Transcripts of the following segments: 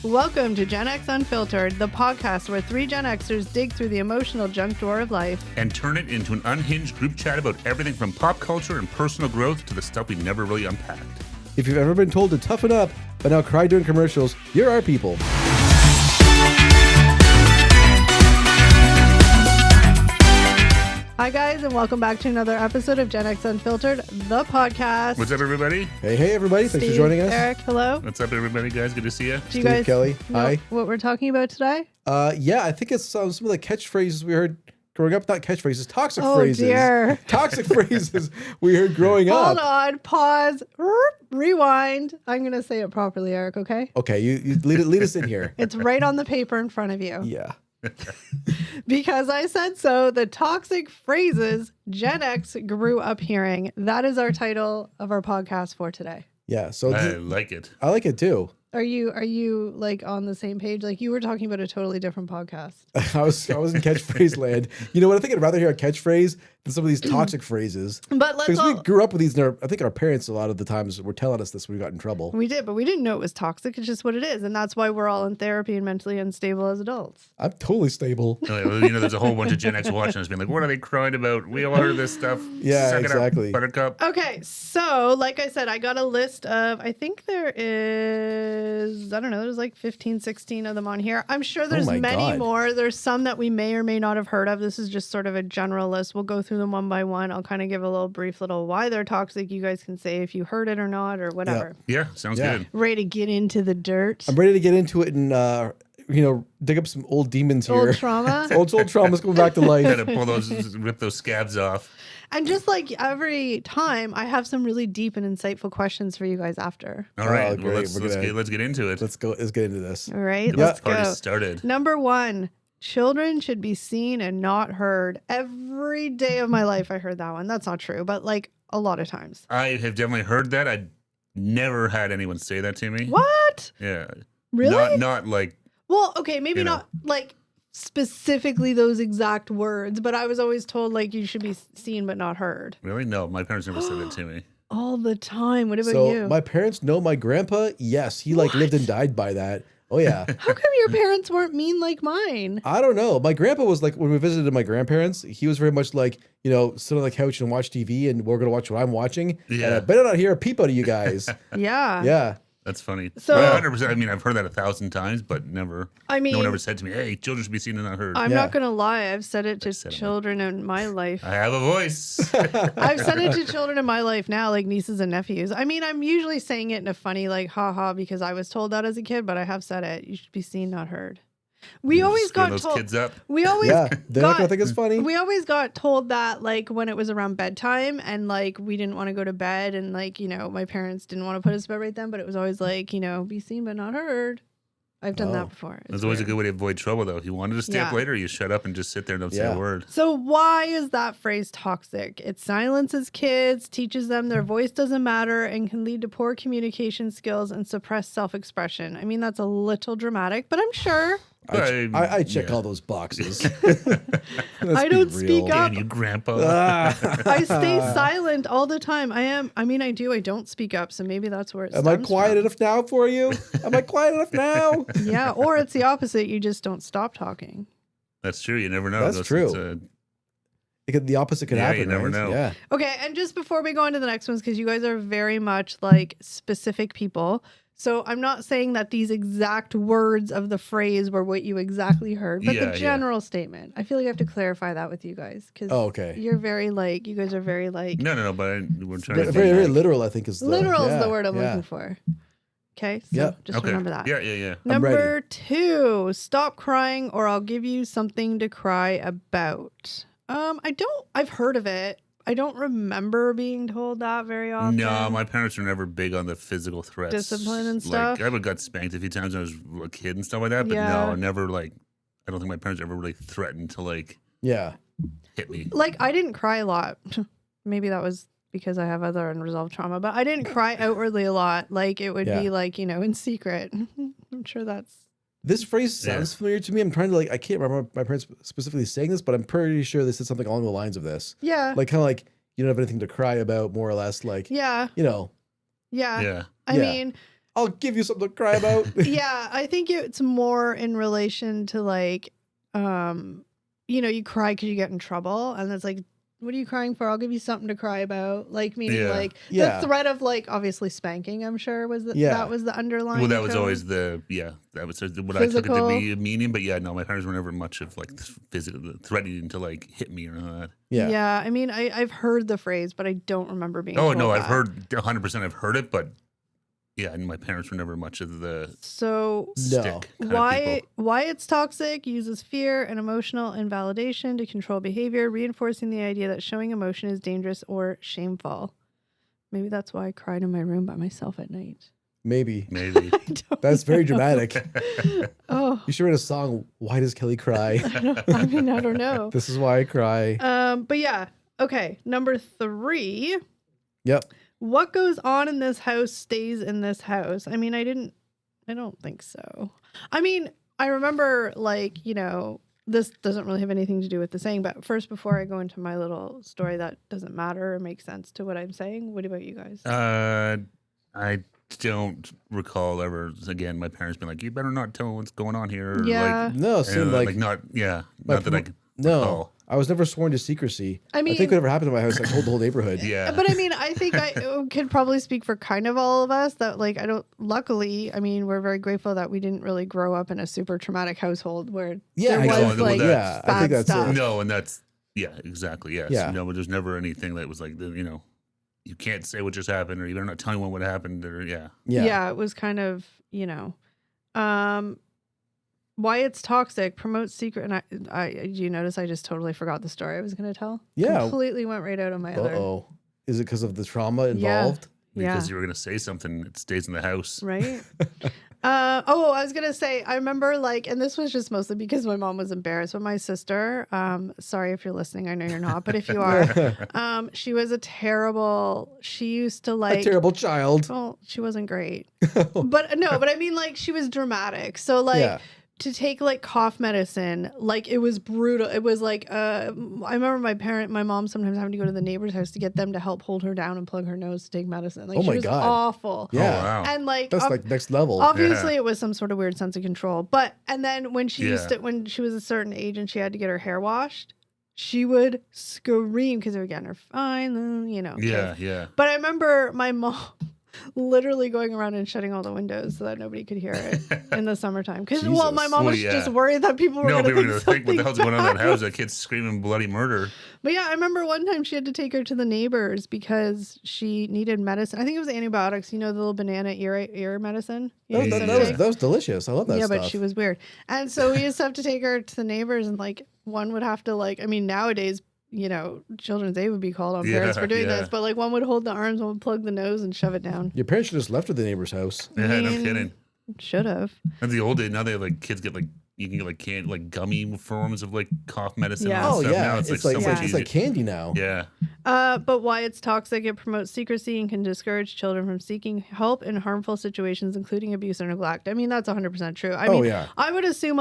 Welcome to Gen X Unfiltered, the podcast where three Gen Xers dig through the emotional junk drawer of life and turn it into an unhinged group chat about everything from pop culture and personal growth to the stuff we never really unpacked. If you've ever been told to toughen up, but now cry during commercials, you're our people. Hi guys, and welcome back to another episode of Gen X Unfiltered, the podcast. What's up, everybody? Hey, everybody. Thanks for joining us. Eric, hello. What's up, everybody, guys? Good to see you. Do you Steve, guys Kelly, know hi. what we're talking about today? Yeah, I think it's some of the catchphrases we heard growing up. Not catchphrases, toxic Oh, phrases. dear. Toxic phrases we heard growing Hold up. on, pause, rewind. I'm going to say it properly, Eric, okay? Okay, you lead us in here. It's right on the paper in front of you. Yeah. Because I said so, the toxic phrases Gen X grew up hearing. That is our title of our podcast for today. Yeah. So I like it. I like it too. Are you like on the same page? Like you were talking about a totally different podcast. I was in catchphrase land. You know what? I think I'd rather hear a catchphrase than some of these toxic phrases. But let's Because we grew up with these. I think our parents a lot of the times were telling us this when we got in trouble. We did, but we didn't know it was toxic. It's just what it is. And that's why we're all in therapy and mentally unstable as adults. I'm totally stable. There's a whole bunch of Gen X watching us being like, what are they crying about? We all heard this stuff. Yeah, Suck it up, exactly. Buttercup. Okay, so like I said, I got a list of, I think there is, I don't know, there's like 15, 16 of them on here. I'm sure there's my many God. more. There's some that we may or may not have heard of. This is just sort of a general list. We'll go through them one by one. I'll kind of give a little brief little why they're toxic. You guys can say if you heard it or not or whatever. Yeah, sounds Yeah. good. Ready to get into the dirt? I'm ready to get into it and dig up some old demons here. Old trauma? old trauma's coming back to life. Gotta rip those scabs off. And just like every time, I have some really deep and insightful questions for you guys after. All right, great. let's get into it. Let's get into this. All right, The let's party go. started. Number one, children should be seen and not heard. Every day of my life, I heard that one. That's not true, but like a lot of times. I have definitely heard that. I never had anyone say that to me. What? Yeah. Really? Not like. Well, okay, maybe You know. not like specifically those exact words, but I was always told like you should be seen but not heard. Really? No, my parents never said that to me. All the time. What about So you? my parents know my grandpa. Yes, he lived and died by that. Oh yeah. How come your parents weren't mean like mine? I don't know. My grandpa was like, when we visited my grandparents, he was very much like, sit on the couch and watch TV and we're going to watch what I'm watching. Yeah. And I better not hear a peep out of you guys. Yeah. Yeah. That's funny. So- 100%. I mean, I've heard that 1,000 times, but never. I mean, No one ever said to me, "Hey, children should be seen and not heard." I'm Yeah. not going to lie. I've said it to said it. children in my life. I have a voice. I've said it to children in my life now, like nieces and nephews. I mean, I'm usually saying it in a funny, like, haha, because I was told that as a kid, but I have said it. You should be seen, not heard. We always Screwing got those told. kids up. We always Yeah. They're not got. going to think it's funny. We always got told that, like, when it was around bedtime and, like, we didn't want to go to bed and, like, my parents didn't want to put us to bed right then, but it was always like, be seen but not heard. I've done that before. It's That's always a weird. good way to avoid trouble, though. If you wanted to stay up Yeah. later, you shut up and just sit there and don't say Yeah. a word. So why is that phrase toxic? It silences kids, teaches them their voice doesn't matter, and can lead to poor communication skills and suppressed self-expression. I mean, that's a little dramatic, but I'm sure. I check yeah. all those boxes. I don't speak up. Damn you, Grandpa. I stay silent all the time. I do. I don't speak up, so maybe that's where it Am I stems quiet from. enough now for you? Am I quiet enough now? Yeah, or it's the opposite. You just don't stop talking. That's true. You never know. That's It's, true. The opposite could Yeah, happen. you never right? know. Yeah. Okay, and just before we go on to the next ones, because you guys are very much like specific people. So I'm not saying that these exact words of the phrase were what you exactly heard, but Yeah, the yeah. general statement. I feel like I have to clarify that with you guys because Oh, okay. you guys are very like No, but we're trying Very, to very, think, very like- literal, I think, is the literal is yeah, the word I'm yeah. looking for. Okay, so Yeah. just Okay. remember that. Yeah. I'm ready. Number 2, stop crying or I'll give you something to cry about. I've heard of it. I don't remember being told that very often. No, my parents were never big on the physical threats. Discipline and Like, stuff? I got spanked a few times when I was a kid and stuff like that, but Yeah. no, never like, I don't think my parents ever really threatened to like Yeah. hit me. Like, I didn't cry a lot. Maybe that was because I have other unresolved trauma, but I didn't cry outwardly a lot. Like, it would be like, in secret. I'm sure that's. This phrase sounds familiar to me. I'm trying to I can't remember my parents specifically saying this, but I'm pretty sure they said something along the lines of this. Yeah. Like, kind of like, you don't have anything to cry about, more or less. Like, Yeah. you know. Yeah. Yeah. I Yeah. mean, I'll give you something to cry about. Yeah, I think it's more in relation to like, you cry because you get in trouble, and it's like, what are you crying for? I'll give you something to cry about. Like meaning like Yeah. the threat of like obviously spanking. I'm sure was that was the underlying. Well, that was tone. always that was what Physical. I took it to be a meaning. But yeah, no, my parents were never much of like physical threatening to like hit me or all that. Yeah. Yeah, I mean, I've heard the phrase, but I don't remember being. Oh told no, I've that. heard 100%. I've heard it, but yeah, and my parents were never much of the So stick kind of people. why it's toxic uses fear and emotional invalidation to control behavior, reinforcing the idea that showing emotion is dangerous or shameful. Maybe that's why I cried in my room by myself at night. Maybe. Maybe. That's very dramatic. Oh, You should write a song, Why Does Kelly Cry? I mean, I don't know. This is why I cry. But yeah. Okay. Number 3. Yep. What goes on in this house stays in this house. I mean, I don't think so. I mean, I remember like, this doesn't really have anything to do with the saying, but first, before I go into my little story that doesn't matter or makes sense to what I'm saying, what about you guys? I don't recall ever, again, my parents being like, you better not tell what's going on here. Or Yeah. like, No, seemed like not Like, that I can no. recall. I was never sworn to secrecy. I mean- think whatever happened in my house, I told the whole neighborhood. Yeah. But I mean, I think I could probably speak for kind of all of us that like, luckily, I mean, we're very grateful that we didn't really grow up in a super traumatic household where Yeah, there I was know, like yeah, I think bad that's stuff. it. No, and that's, yeah, exactly. Yes. Yeah. No, but there's never anything that was like, you can't say what just happened, or you better not tell anyone what happened, or Yeah, it was kind of, why it's toxic, promotes secret. And do you notice I just totally forgot the story I was going to tell? Yeah. Completely went right out of my other. Uh-oh. Is it because of the trauma Yeah. involved? because you were gonna say something. It stays in the house. Right. I was gonna say, I remember and this was just mostly because my mom was embarrassed, but my sister, sorry if you're listening, I know you're not, but if you are, she was she used to A terrible child. well, she wasn't great, but I mean she was dramatic. So Yeah. to take cough medicine, it was brutal. It was I remember my mom sometimes having to go to the neighbor's house to get them to help hold her down and plug her nose to take medicine. Oh she my was God. awful. Yeah. Oh, wow. And That's next level. obviously it was some sort of weird sense of control. And then when she Yeah. when she was a certain age and she had to get her hair washed, she would scream because they were getting her fine, Yeah, yeah. But I remember my mom literally going around and shutting all the windows so that nobody could hear it in the summertime. Because my Jesus. mom was Well, yeah. just worried that people were No, going to people were think gonna think, what the hell's going on in that something house? bad. That kid's screaming bloody murder. But yeah, I remember one time she had to take her to the neighbors because she needed medicine. I think it was antibiotics. The little banana ear medicine. You That was, used to that was- take? that was delicious. I love that Yeah, stuff. but she was weird. And so we used to have to take her to the neighbors and one would have to nowadays, children's aid would be called on parents for doing Yeah. this, but one would hold the arms, one would plug the nose and shove it down. Your parents should have just left her at the neighbor's house. Yeah, no mean, kidding. Should have. And the old days, now they have kids get you can get canned gummy forms of cough medicine. Yeah. And Oh stuff. yeah, Now it's so like, much it's like easier. candy now. Yeah. But why it's toxic, it promotes secrecy and can discourage children from seeking help in harmful situations, including abuse or neglect. I mean, that's 100% true. I mean, yeah. I would assume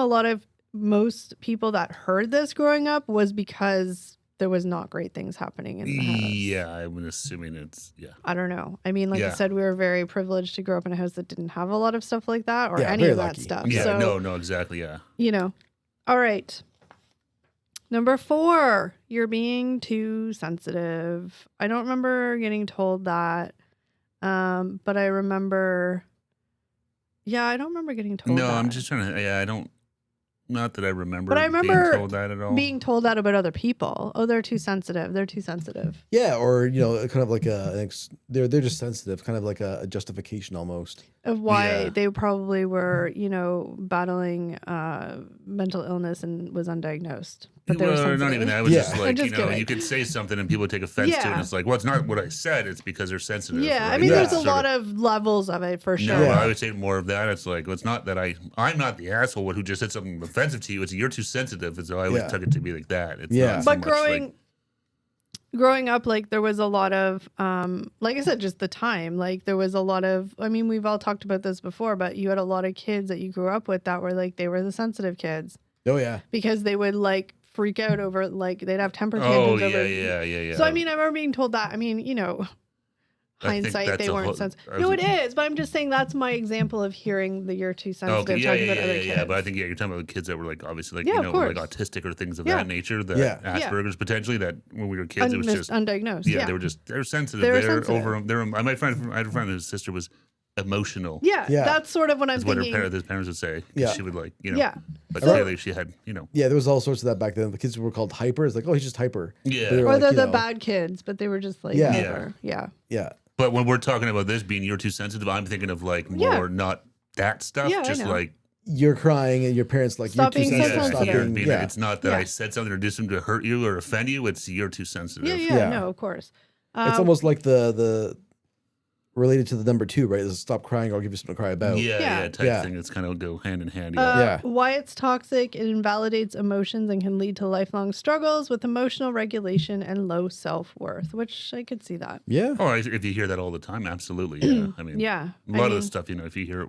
most people that heard this growing up was because there was not great things happening in the house. Yeah, I'm assuming it's I don't know. I mean, like Yeah. I said, we were very privileged to grow up in a house that didn't have a lot of stuff like that or Yeah, any very of that lucky. stuff. Yeah, So, no, exactly, yeah. All right. Number 4, you're being too sensitive. I don't remember getting told that. But I remember, I don't remember getting told No, that. I'm just trying to, I don't, not that I remember, But I remember being told that at all. being told that about other people. Oh, they're too sensitive. They're too sensitive. Yeah, or kind of like they're just sensitive, kind of like a justification almost. Of why Yeah. they probably were, battling mental illness and was undiagnosed. But they were Well, not sensitive. even that. It was Yeah. just I'm just kidding. you could say something and people would take offense to it. Yeah. And it's like, well, it's not what I said. It's because they're sensitive. Yeah, I right? mean, Yeah. there's a Sort lot of levels of it for sure. No, Yeah. I would say more of that. It's like, well, it's not that I'm not the asshole who just said something offensive to you. It's you're too sensitive. And so I always Yeah. took it to be like that. It's Yeah. not so But much growing up, there was a lot of, like I said, just the time. There was a lot of, I mean, we've all talked about this before, but you had a lot of kids that you grew up with that were they were the sensitive kids Oh yeah. because they would freak out over, they'd have temper oh, tantrums yeah, over. yeah. So, I mean, I remember being told that. I mean, hindsight, they weren't sensitive. No, it is, but I'm just saying that's my example of hearing the you're too sensitive Okay, talking about other kids. yeah. But I think you're talking about kids that were like obviously like Yeah, you of know like course. autistic or things of Yeah. that nature. That Asperger's potentially. That when we were kids, it was just undiagnosed. yeah, they were sensitive. They were They're sensitive. over. I had a friend whose sister was emotional. Yeah, Yeah. that's sort of what I'm Is what thinking. his parents would say. 'Cause Yeah. she would like you know. Yeah. But So- clearly she had you know. Yeah, there was all sorts of that back then. The kids were called hyper. It's like, oh, he's just hyper. Yeah. But they were Or like, they're you the know, bad kids, but they were just like, Yeah. whatever. Yeah. Yeah. But when we're talking about this being you're too sensitive, I'm thinking of like more Yeah. not that stuff. Yeah, I Just know. like You're crying and your parents like, Stop you're too being so sensitive. Stop sensitive. being, It's not that Yeah. I said something or did something to hurt you or offend you. It's you're too sensitive. Yeah, Yeah. no, of course. It's almost like the related to the number 2, right? Is stop crying or I'll give you something to cry about. Yeah, type Yeah. thing. It's kind of go hand in hand. Yeah. Why it's toxic, it invalidates emotions and can lead to lifelong struggles with emotional regulation and low self-worth, which I could see that. Yeah. Oh, if you hear that all the time, absolutely. Yeah. I mean, Yeah. a lot of the stuff, if you hear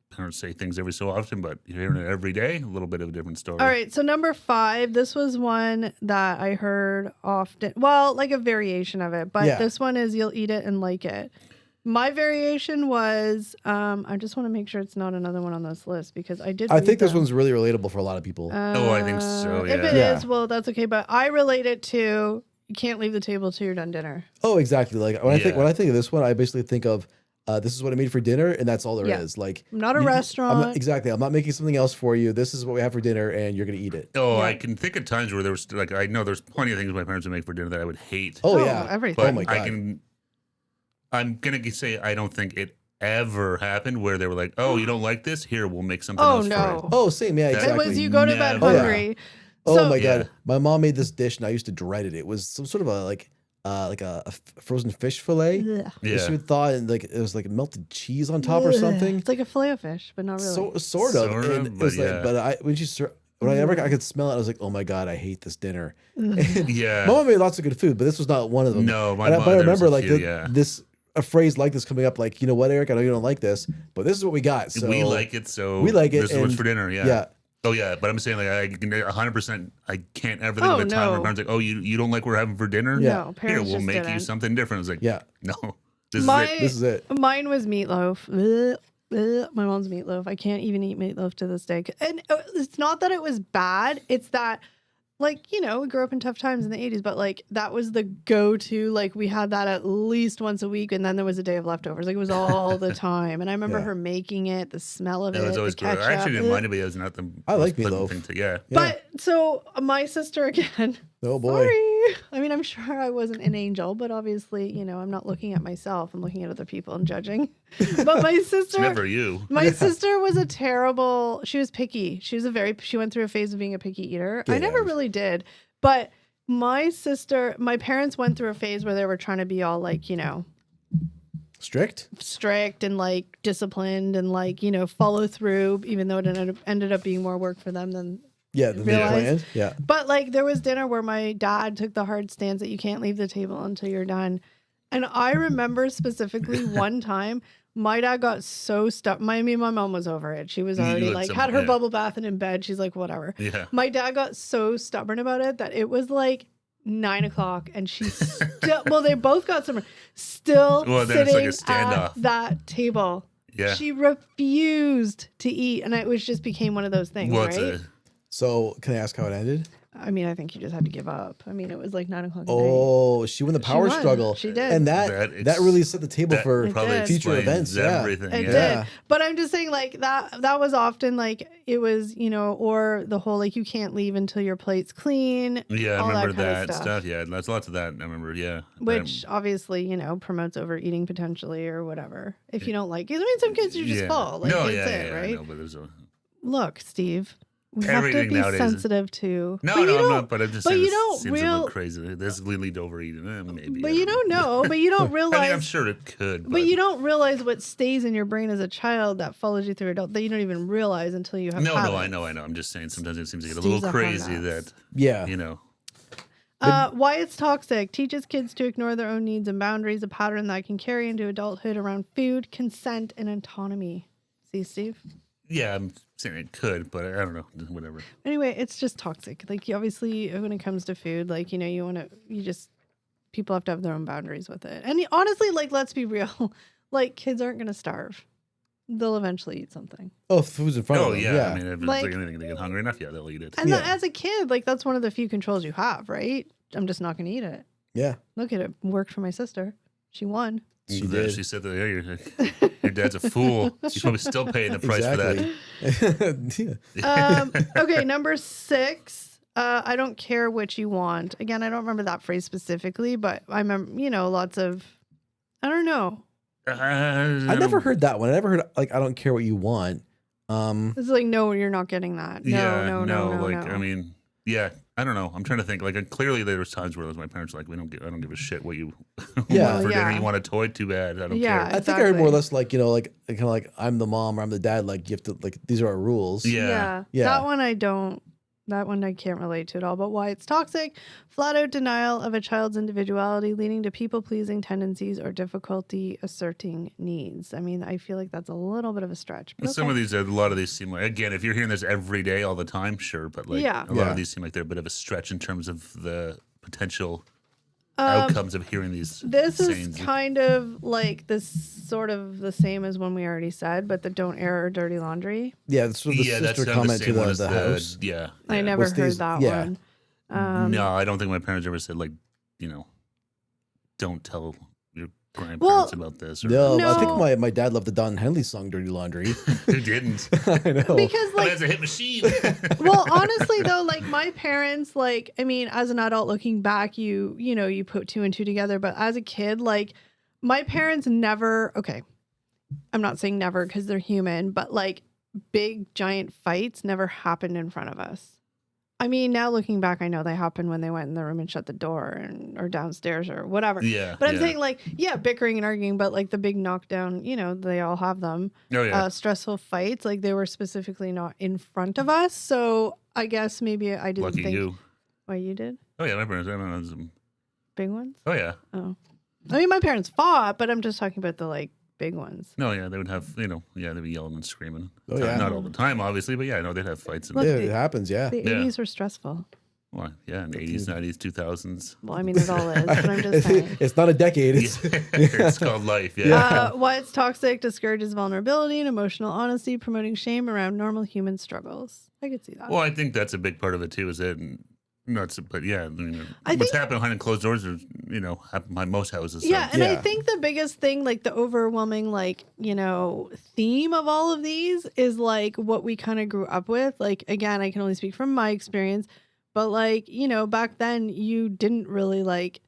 parents say things every so often, but you're hearing it every day, a little bit of a different story. All right, so number 5, this was one that I heard often. Well, like a variation of it, but Yeah. this one is you'll eat it and like it. My variation was, I just want to make sure it's not another one on this list because I did. I think this them. one's really relatable for a lot of people. I think so, If yeah. it Yeah. is, well, that's okay. But I relate it to you can't leave the table till you're done dinner. Oh, exactly. Like when I Yeah. think of this one, I basically think of this is what I made for dinner, and that's all there is. Yeah. Like I'm not a I'm restaurant. exactly. I'm not making something else for you. This is what we have for dinner, and you're gonna eat it. Oh, Yeah. I can think of times where there was like I know there's plenty of things my parents would make for dinner that I would hate. Oh, yeah. everything. but oh my God. I'm gonna say I don't think it ever happened where they were like, "Oh, you don't like this? Here, we'll make something Oh, else no. for it." Oh, same. Yeah, That exactly. It was you go to bed Never. Oh, yeah. hungry. Oh So- my Yeah. God. My mom made this dish, and I used to dread it. It was some sort of a like a frozen fish fillet. Ugh. Yeah. She would thought and like it was like melted cheese on top or something. It's like a fillet of fish, but not really. So sort of. Sort of, And it but was like, yeah. but I whenever I could smell it, I was like, oh my God, I hate this dinner. Yeah. My mom made lots of good food, but this was not one of them. No, my And mom, but I there was remember a like few, yeah. a phrase like this coming up, like, you know what, Eric, I know you don't like this, but this is what we got. So we like it, so we like it, This is what's and- for dinner. Yeah. yeah. Oh yeah, but I'm saying like I can 100%. I can't ever think Oh, of a time where no. parents like, "Oh, you don't like what we're having for dinner? Yeah. No, Here, parents we'll just make you didn't. something different." I was like, Yeah. no, this My- is it." This is it. Mine was meatloaf. Ugh, ugh, my mom's meatloaf. I can't even eat meatloaf to this day. And it's not that it was bad. It's that, like, we grew up in tough times in the 80s, but like that was the go-to. Like we had that at least once a week, and then there was a day of leftovers. Like it was all the time. And I remember Yeah. her making it, the smell of It it, was always the good. ketchup. I actually didn't ugh. mind it, but it was not the I like most pleasant meatloaf. thing to, yeah. But so my sister again. Oh boy. Sorry. I mean, I'm sure I wasn't an angel, but obviously, I'm not looking at myself. I'm looking at other people and judging. But my It's sister, never you. my sister was she was picky. She went through a phase of being a picky eater. I never Damn. really did. But my parents went through a phase where they were trying to be all like, Strict? strict and like disciplined and like, follow through, even though it ended up being more work for them than. Yeah, the Realize- planned. Yeah. But like there was dinner where my dad took the hard stance that you can't leave the table until you're done. And I remember specifically one time my dad got so stuck. My mom was over it. She was You already had like some- had her yeah. bubble bath and in bed. She's like, whatever. Yeah. My dad got so stubborn about it that it was like 9:00 and she's still, well, they both got still Well, then it's sitting like a standoff. at that table. Yeah. She refused to eat. And it just became one of those things, Well, right? So can I ask how it ended? I mean, I think you just had to give up. I mean, it was like 9:00 at night. Oh, she won the power won. struggle. She did. And That that it's- really set the table that for It probably did. future explains events. Yeah. everything. It yeah. did. But I'm just saying, like, that was often like it was, or the whole like you can't leave until your plate's clean. Yeah, all I remember kind of that stuff. Yeah, there's lots of that. I remember. Yeah, Which obviously, promotes overeating potentially or whatever. If you don't like it. I mean, some kids are just full. Like, no, that's yeah, it, yeah, right? no, but there's a Look, Steve, we have to Everything be nowadays is- sensitive to. no, but no, you I'm don't- not. But I'm just but saying you this don't seems a real- little crazy. This will lead to overeating, maybe. But I you don't know. But you don't I mean, realize. I'm sure it could. But you don't realize what stays in your brain as a child that follows you through adult that you don't even realize until you have No, habits. I know. I'm just saying sometimes it seems to get a Steve's little a hard crazy ass. that Yeah. Why it's toxic. Teaches kids to ignore their own needs and boundaries, a pattern that can carry into adulthood around food, consent, and autonomy. See, Steve? Yeah, I'm saying it could, but I don't know. Whatever. Anyway, it's just toxic. Like, you obviously, when it comes to food, like, you people have to have their own boundaries with it. And honestly, like, let's be real, like, kids aren't going to starve. They'll eventually eat something. Oh, if food's in front of Oh them. yeah. I mean, if it's Like- like anything, they get hungry enough, yeah, they'll eat it. And Yeah. as a kid, like, that's one of the few controls you have, right? I'm just not going to eat it. Yeah. Look at it. Worked for my sister. She won. She did. She said that your dad's a fool. He's probably still paying the price for that. Exactly. Yeah. Okay, number 6. I don't care what you want. Again, I don't remember that phrase specifically, but I remember, lots of, I don't know. I never heard that one. I never heard like I don't care what you want. It's like, no, you're not getting that. No. Like, I mean, yeah, I don't know. I'm trying to think. Like, clearly there was times where my parents were like, I don't give a shit what you Yeah. want for Yeah. dinner. You want a toy? Too bad. I don't Yeah. care. I think I heard more or Exactly. less like kind of like I'm the mom or I'm the dad. Like you have to like these are our rules. Yeah. Yeah. That one I can't relate to at all. But why it's toxic, flat out denial of a child's individuality, leading to people-pleasing tendencies or difficulty asserting needs. I mean, I feel like that's a little bit of a stretch. But Some okay. of these, a lot of these seem like, again, if you're hearing this every day, all the time, sure. But like, Yeah. a lot Yeah. of these seem like they're a bit of a stretch in terms of the potential outcomes of hearing these. This is sayings. kind of like this sort of the same as one we already said, but the don't air or dirty laundry. Yeah. That's sort of the Yeah, that's sister kind of comment the to same one as the house. Yeah. I yeah. never What's heard these- that yeah. one. No, I don't think my parents ever said like, don't tell your grandparents Well, about this. Or No, I No. think my dad loved the Don Henley song "Dirty Laundry." Who didn't? I know. Because Well, like that's a hit machine. well, honestly though, like my parents, like, I mean, as an adult looking back, you put 2 and 2 together, but as a kid, like my parents never, okay, I'm not saying never because they're human, but like big giant fights never happened in front of us. I mean, now looking back, I know they happened when they went in the room and shut the door or downstairs or whatever. Yeah. But I'm yeah. saying like, yeah, bickering and arguing, but like the big knockdown, they all have them. Oh, yeah. Stressful fights, like they were specifically not in front of us. So I guess maybe I didn't Lucky think. you. Why you did? Oh, yeah. My parents, I don't know. Big ones? Oh, yeah. Oh. I mean, my parents fought, but I'm just talking about the like big ones. No, yeah. They would have, they'd be yelling and screaming. Oh, yeah. Not all the time, obviously, but yeah, I know they'd have fights. And, Look, Yeah, it happens. Yeah. The Yeah. 80s were stressful. well, yeah, in the 80s, 90s, 2000s. Well, I mean, it all is, but I'm just saying. It's not a decade. It's It's called life. Yeah. Why it's toxic, discourages vulnerability and emotional honesty, promoting shame around normal human struggles. I could see that. Well, I think that's a big part of it too. Is it? But yeah, I what's think- happening behind closed doors is, happen behind most houses. So. Yeah, and I Yeah. think the biggest thing, like the overwhelming, like, theme of all of these is like what we kind of grew up with. Like, again, I can only speak from my experience, but like, back then you didn't really like,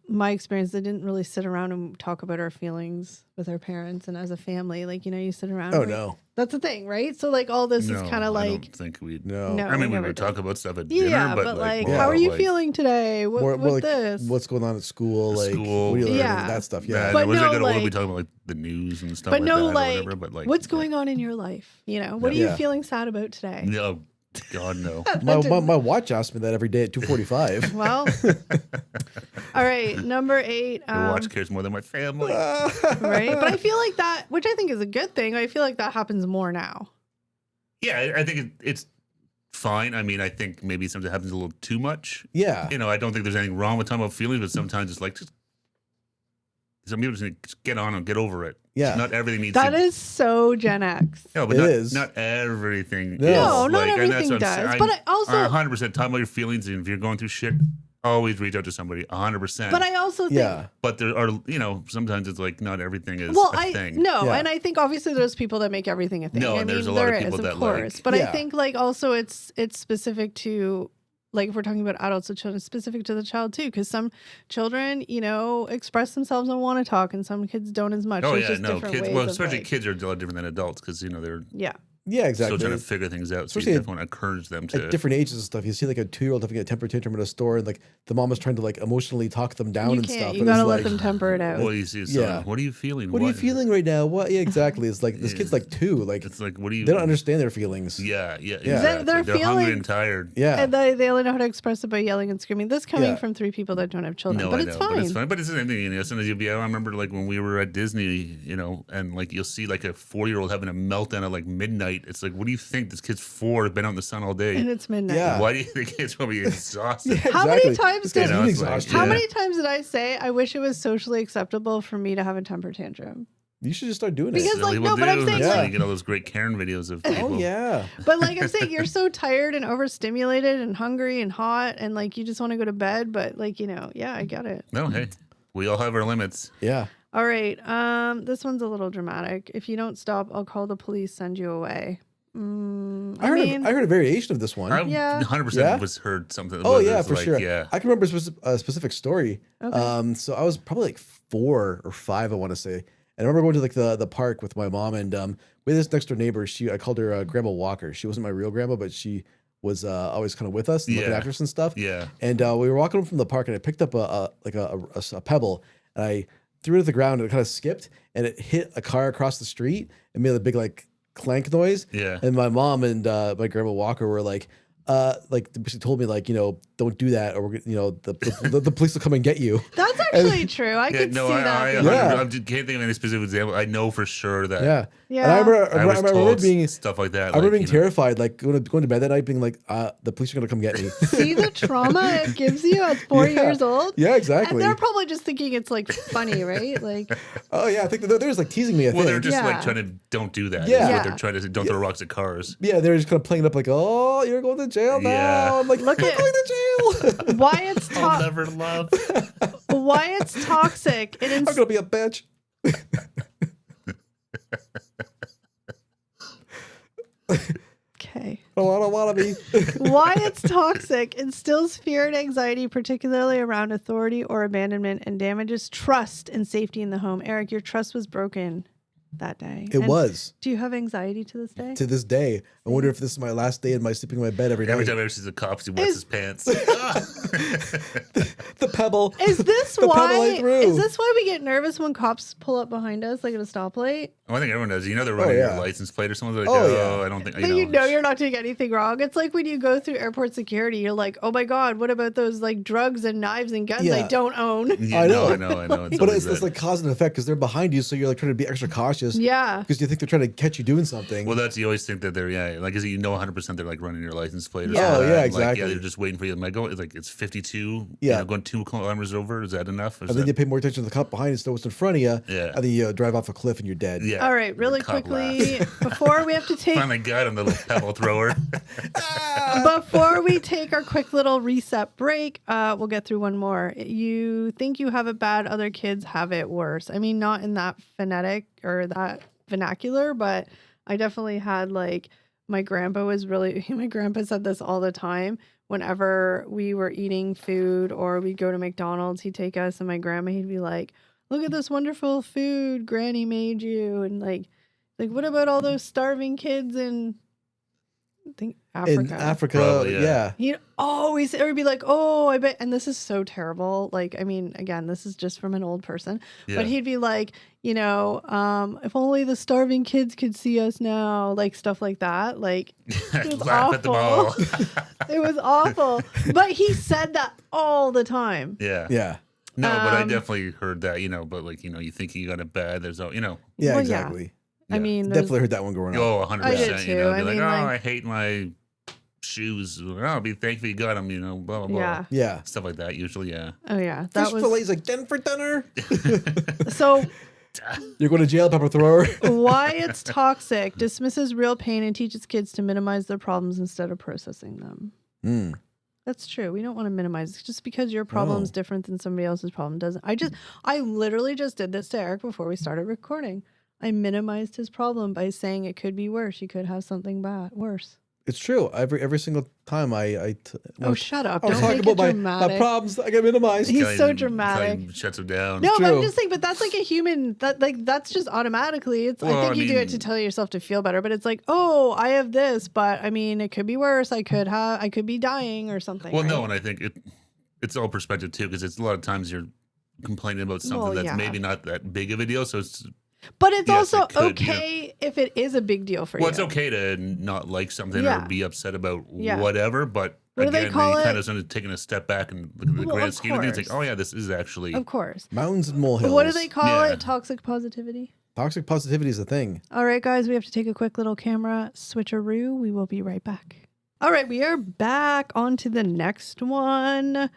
my experience, they didn't really sit around and talk about our feelings with our parents and as a family. Like, you sit around. oh like- no, That's the thing, right? So like all this is No, kind of I like, don't think we'd. no. No. I mean, we never would did. talk about stuff at dinner, yeah, but like, more how are you like, feeling today? What, More what's like this? what's going on at school, like School. what do you learn, Yeah. that stuff. Yeah, Yeah, But was no, it good old? like- We talking about like the news and stuff but like no, that, like, or whatever. But like, what's going on in your life? What are you Yeah. feeling sad about today? No, God no. my watch asks me that every day at 2:45. Well, all right, number 8. Your watch cares more than my family. Right? But I feel like that, which I think is a good thing, I feel like that happens more now. Yeah, I think it's fine. I mean, I think maybe sometimes it happens a little too much. Yeah, I don't think there's anything wrong with talking about feelings, but sometimes it's like just some people just need to get on and get over it. Yeah. Not everything needs That to. is so Gen X. No, but It not, is. not everything. No. is No, not like, and that's everything what I'm does. saying. But I also, 100% talk about your feelings, and if you're going through shit, always reach out to somebody. 100%. but I also think, yeah, But there are, sometimes it's like not everything is well, a thing. no, Yeah. and I think obviously there's people that make everything a thing. No, I and mean, there's a lot of there people is, that, of like- course. But I Yeah. think like also it's specific to, like, if we're talking about adults and children, specific to the child too, because some children, express themselves and want to talk, and some kids don't as much. Oh There's yeah, just no different kids. ways Well, of, especially like- kids are a lot different than adults because they're Yeah. yeah, exactly. still trying to figure things out. So Especially you at- definitely want to encourage them to. At different ages and stuff, you see like a 2-year-old having a temper tantrum in a store, and like the mom is trying to like emotionally talk them down You and can't. stuff. You and it's gotta let like, them temper it out. Well, you see, Yeah. what are you feeling? What are you feeling right now? What? Yeah, exactly. It's like this kid's like 2. Like It's like, what do you? they don't understand their feelings. Yeah, Yeah. yeah, exactly. They're They're hungry feeling- and tired. Yeah, And they only know how to express it by yelling and screaming. This coming Yeah. from 3 people that don't have children, No, but I it's know, fine. but it's fine. But it's the same thing. As soon as I remember like when we were at Disney, and like you'll see like a 4-year-old having a meltdown at like midnight night. It's like, what do you think? This kid's 4, been out in the sun all day. And it's midnight. Yeah. Why do you think it's probably exhausted? Yeah, How many exactly. times This did- guy's You know, really it's like, exhausted. How Yeah. many times did I say I wish it was socially acceptable for me to have a temper tantrum? You should just start doing Because, it. Silly like, will no, but I'm do. saying, That's why like- you get all those great Karen videos of people. Oh yeah. But like I'm saying, you're so tired and overstimulated and hungry and hot and like you just want to go to bed. But like, yeah, I get it. No, hey, we all have our limits. Yeah. All right. This one's a little dramatic. If you don't stop, I'll call the police, send you away. I I heard. mean, I heard a variation of this one. I Yeah. 100% Yeah? was heard something. Oh where yeah, there's for like, sure. Yeah. I can remember a specific story. Okay. So I was probably like 4 or 5, I want to say. And I remember going to like the park with my mom, and we had this next door neighbor. I called her Grandma Walker. She wasn't my real grandma, but she was always kind of with us, and looking Yeah. after us and stuff. Yeah. And we were walking home from the park, and I picked up a pebble, and I threw it at the ground, and it kind of skipped, and it hit a car across the street, and made a big like clank noise. Yeah. And my mom and my grandma Walker were like she told me like, don't do that, or the police will come and get you. that's actually true. I Yeah, could no, see I that. Yeah. just can't think of any specific example. I know for sure that Yeah. Yeah. And I remember, I was remember told being stuff like that. I remember like, being terrified, like going to bed that night, being like, the police are gonna come get me. See the trauma it gives you at 4 Yeah. years old? Yeah, And exactly. they're probably just thinking it's like funny, right? Like, Oh yeah, I think they're just like teasing me. I Well, think. they're just Yeah. like trying to don't do that. Yeah. Is what Yeah. they're trying to say. Don't throw rocks at cars. Yeah, they're just kind of playing it up like, oh, you're going to jail now. Yeah. I'm like, Look I'm at- going to jail. why it's Never love. why it's toxic. I'm gonna be a bitch. Okay. I don't want to be. Why it's toxic instills fear and anxiety, particularly around authority or abandonment, and damages trust and safety in the home. Eric, your trust was broken that day. It And was Do you have anxiety to this day? to this day. I wonder if this is my last day in my sleeping in my bed every Every night. time I ever sees a cop, he wets Is- his pants. The pebble. Is this The pedal why? ain't through. Is this why we get nervous when cops pull up behind us, like at a stoplight? Well, I think everyone does. You know they're running yeah. your license plate or something. Like, Oh, oh, yeah. I don't think. But you know you're not doing anything wrong. It's like when you go through airport security, you're like, oh my god, what about those like drugs and knives and guns I Yeah. don't own? Yeah, I know. I know. But it's like cause and effect because they're behind you, so you're like trying to be extra cautious. Yeah. Because you think they're trying to catch you doing something. Well, that's you always think that they're like, is it, 100% they're like running your license plate or Yeah. something. Oh, yeah, Like, exactly. yeah, they're just waiting for you. Like, it's like it's 52. Yeah. Going 2 kilometers over. Is that enough? Or is and then that- you pay more attention to the cop behind you, so what's in front of you. Yeah. And then you drive off a cliff and you're dead. yeah. All right, really The cop quickly, laugh. before we have to take Finally got him, the little pebble thrower. before we take our quick little reset break, we'll get through one more. You think you have it bad, other kids have it worse. I mean, not in that phonetic or that vernacular, but I definitely had like my grandpa said this all the time. Whenever we were eating food or we'd go to McDonald's, he'd take us and my grandma, he'd be like, look at this wonderful food Granny made you. And like, what about all those starving kids in I think Africa? In Africa, Probably, yeah. yeah. He'd always or he'd be like, oh, I bet, and this is so terrible. Like, I mean, again, this is just from an old person, Yeah. but he'd be like, if only the starving kids could see us now, like stuff like that. Like, it was Laugh at them all. awful. It was awful. But he said that all the time. Yeah. Yeah. No, but I Um, definitely heard that, but like, you think you got it bad. There's, Yeah, Well, yeah. exactly. I mean, there's- Definitely heard that one growing up. oh, 100%. I did Be too. I like, mean, oh, like- I hate my shoes. Oh, be thankful you got them, blah, blah, blah. yeah. Yeah. Stuff like that, usually, yeah. Oh yeah. That Fish was fillets again for dinner. so. You're going to jail, pepper thrower. Why it's toxic dismisses real pain and teaches kids to minimize their problems instead of processing them. Mm. That's true. We don't want to minimize just because your problem's No. different than somebody else's problem doesn't. I literally just did this to Eric before we started recording. I minimized his problem by saying it could be worse. You could have something worse. It's true. Every single time Oh, shut up! I was Don't talking make it about my dramatic. problems, I get minimized. He's Kelly- so dramatic. Kelly shuts him down. No, but I'm True. just saying. But that's like a human. That's just automatically. I Well, think I you do it to mean- tell yourself to feel better. But it's like, oh, I have this, but I mean, it could be worse. I could be dying or something. Well, right? no, and I think it's all perspective too, because it's a lot of times you're complaining about something Well, that's yeah. maybe not that big of a deal. So it's But it's Yes, also it could, okay if it is a big deal for you. well, it's okay to not like something Yeah. or be upset about Yeah. whatever, but What do they again, call when you it? kind of started taking a step back and look at the Well, grand of scheme of things, like, course. oh yeah, this is actually Of course. Mountains and molehills. What do they call Yeah. it? Toxic positivity? Toxic positivity is a thing. All right, guys, we have to take a quick little camera switcheroo. We will be right back. All right, we are back on to the next one.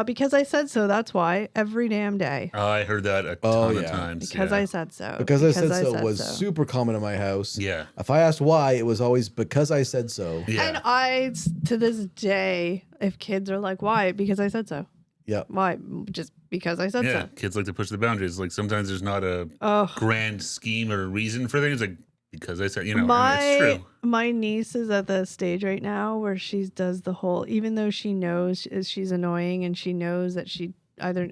Because I said so, that's why. Every damn day. Oh, I heard that a ton of times. Because I said so. Because I said so was super common in my house. Yeah. If I asked why, it was always because I said so. And I, to this day, if kids are like, why? Because I said so. Yeah. Why? Just because I said so. Kids like to push the boundaries. Like sometimes there's not a grand scheme or reason for things. Like because I said, it's true. My niece is at the stage right now where she does the whole, even though she knows she's annoying and she knows that she either,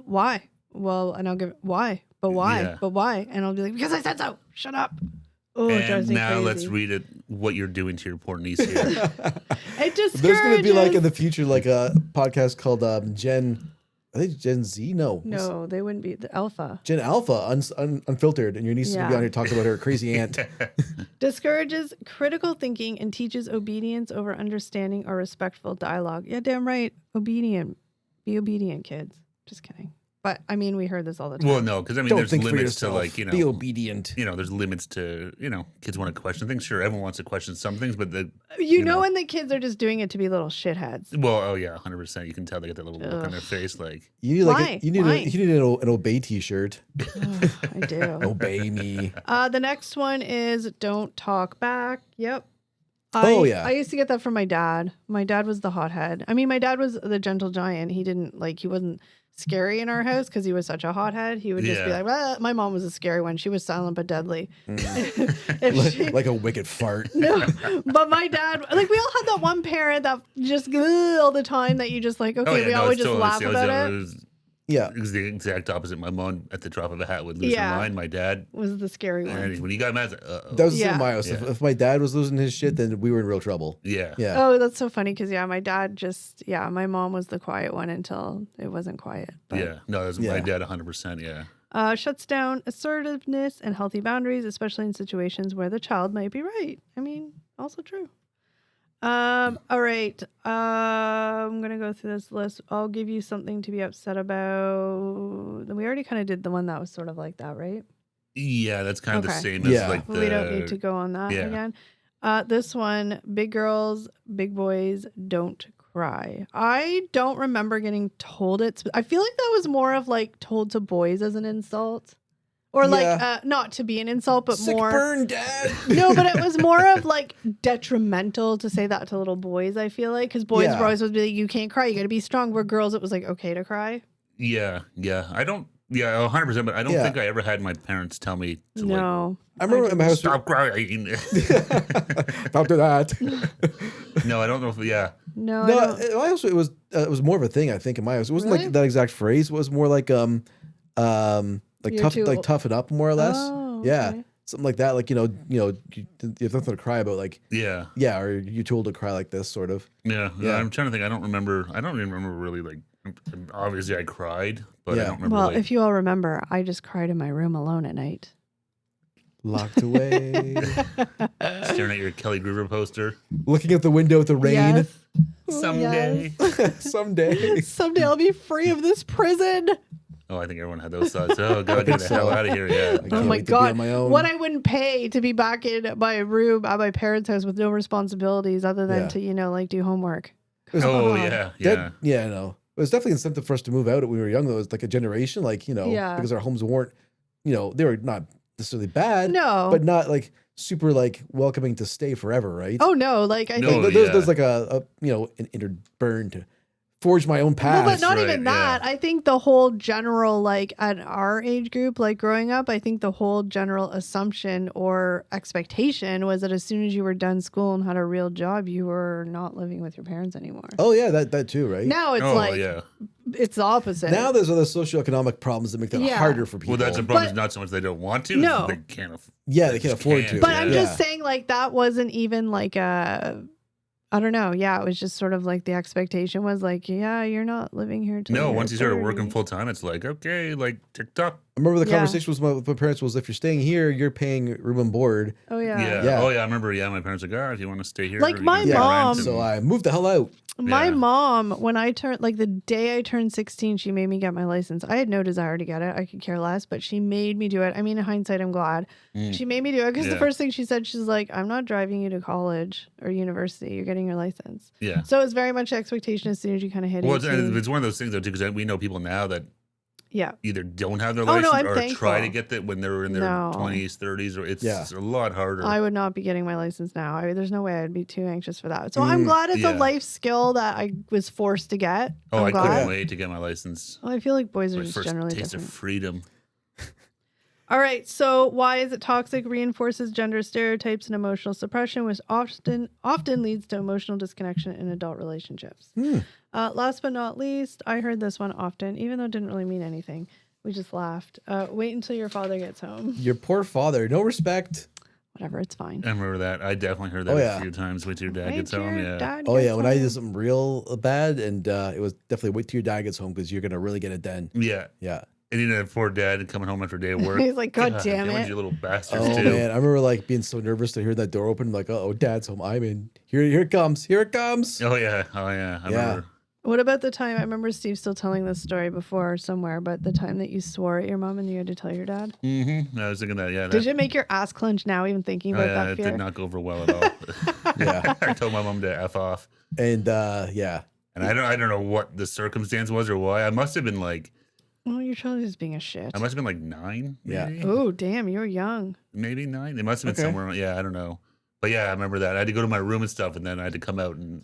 why? Well, and I'll give why? But why? Yeah. But why? And I'll be like, because I said so. Shut up. Oh, it and drives me now crazy. let's read it. What you're doing to your poor niece here. It discourages. There's going to be like in the future, like a podcast called I think Gen Z. No, they wouldn't be the alpha. Gen Alpha, Unfiltered, and your niece is going to be on here talking about her crazy aunt. Discourages critical thinking and teaches obedience over understanding or respectful dialogue. Yeah, damn right. Obedient. Be obedient, kids. Just kidding. But I mean, we heard this all the time. Well, no, because I mean, Don't there's think for limits to yourself. like, Be obedient. There's limits to, kids want to question things. Sure, everyone wants to question some things, but you know when the kids are just doing it to be little shitheads. Well, oh yeah, 100%. You can tell they get that little look on their face, like you need you need an obey T-shirt. I do. Obey me. The next one is don't talk back. Yep. I used to get that from my dad. My dad was the hothead. I mean, my dad was the gentle giant. He wasn't scary in our house because he was such a hothead. He would just be like, well, my mom was a scary one. She was silent but deadly. Like a wicked fart. No, but my dad, we all had that one parent that just all the time that you just like, okay, we always just laugh about it. It was the exact opposite. My mom, at the drop of a hat, would lose her mind. My dad was the scary one. And when he got mad, that was in my house. Yeah. If my dad was losing his shit, then we were in real trouble. Yeah. Oh, that's so funny because my dad my mom was the quiet one until it wasn't quiet. But. Yeah. No, that was my dad 100%. Yeah. Shuts down assertiveness and healthy boundaries, especially in situations where the child might be right. I mean, also true. All right. I'm gonna go through this list. I'll give you something to be upset about. We already kind of did the one that was sort of like that, right? Yeah, that's kind of the same as like the... We don't need to go on that again. This one, big girls, big boys, don't cry. I don't remember getting told it. I feel like that was more of like told to boys as an insult. Or not to be an insult, but sick more burn, Dad. No, but it was more of like detrimental to say that to little boys. I feel like because boys were always supposed to be like, you can't cry, you got to be strong. Where girls, it was like okay to cry. Yeah. I don't. Yeah, 100%. But I don't think I ever had my parents tell me to I remember in my house. Stop crying. Don't do that. No, I don't know if. Yeah. No. I also it was more of a thing. I think in my house, it wasn't like that exact phrase. It was more like toughen up more or less. Oh, yeah. Okay. Something like that. Like, you have nothing to cry about. Like, yeah, or you told to cry like this, sort of. Yeah. I'm trying to think. I don't even remember really like. Obviously, I cried, but I don't remember. Well, if you all remember, I just cried in my room alone at night. Locked away. Staring at your Kelly Groover poster. Looking at the window at the rain. Yes. Someday. Someday. Someday I'll be free of this prison. Oh, I think everyone had those thoughts. Oh, God, get the hell out of here. Yeah. Oh, my God. What I wouldn't pay to be back in my room at my parents' house with no responsibilities other than to, do homework. Yeah. I know. It was definitely incentive for us to move out when we were young, though. It was like a generation, because our homes weren't, they were not necessarily bad. No. But not like super like welcoming to stay forever, right? Oh, no. There's like an inner burn to forge my own path. No, but not even that. I think the whole general, at our age group, growing up, I think the whole general assumption or expectation was that as soon as you were done school and had a real job, you were not living with your parents anymore. Oh, yeah, that too, right? Now it's it's the opposite. Now there's other socioeconomic problems that make that harder for people. Well, that's a problem. It's not so much they don't want to. No. They can't afford. Yeah, they can't afford to. But I'm just saying, that wasn't even I don't know. Yeah, it was just sort of like the expectation was you're not living here. No, once you started working full time, it's like, okay, like TikTok. remember the Yeah. conversation with my parents was, if you're staying here, you're paying room and board. Oh yeah. Yeah. Yeah. Oh yeah. I remember. Yeah, my parents were like, oh, if you want to stay here, Like, you my can pay mom- rent So and- I moved the hell out. My Yeah. mom, when I turned, like the day I turned 16, she made me get my license. I had no desire to get it. I could care less, but she made me do it. I mean, in hindsight, I'm glad. Mm. She made me do it because the Yeah. first thing she said, she's like, I'm not driving you to college or university. You're getting your license. Yeah. So it was very much expectation as soon as you kind of hit Well, 18. it's one of those things though too, because we know people now that Yeah. either don't have their Oh, no, license I'm or thankful. try to get that when they're in their No. 20s, 30s, or it's Yeah. a lot harder. I would not be getting my license now. There's no way I'd be too anxious for that. So I'm glad it's a yeah. life skill that I was forced to get. Oh, I'm I glad. couldn't wait to get my license. Well, I feel like boys are My just first generally taste different. of freedom. All right. So why is it toxic? Reinforces gender stereotypes and emotional suppression, which often leads to emotional disconnection in adult relationships. Last but not least, I heard this one often, even though it didn't really mean anything. We just laughed. Wait until your father gets home. Your poor father. No respect. Whatever, it's fine. I remember that. I definitely heard that Oh, yeah. a few times. Wait till your dad Wait gets till home. your Yeah. dad Oh, yeah. gets When I home. did something real bad, and it was definitely wait till your dad gets home because you're going to really get it done. Yeah. Yeah. And then that poor dad coming home after a day of work. He's like, God damn it. You little bastards Oh, too. man. I remember like being so nervous to hear that door open. Like, oh, dad's home. I'm in. Here it comes. Here it comes. Oh yeah. Oh yeah. I Yeah. remember. What about the time? I remember Steve still telling this story before somewhere, but the time that you swore at your mom and you had to tell your dad. Mm-hmm. I was thinking that. Yeah. Did it make your ass clench now, even thinking about that It fear? did not go over well at all. Yeah. I told my mom to F off. And yeah. And I don't know what the circumstance was or why. I must have been like Oh, your child is being a shit. I must have been like 9. Yeah. Maybe, Oh, damn, you were young. maybe 9. It must have been Okay. somewhere. Yeah, I don't know. But yeah, I remember that. I had to go to my room and stuff, and then I had to come out and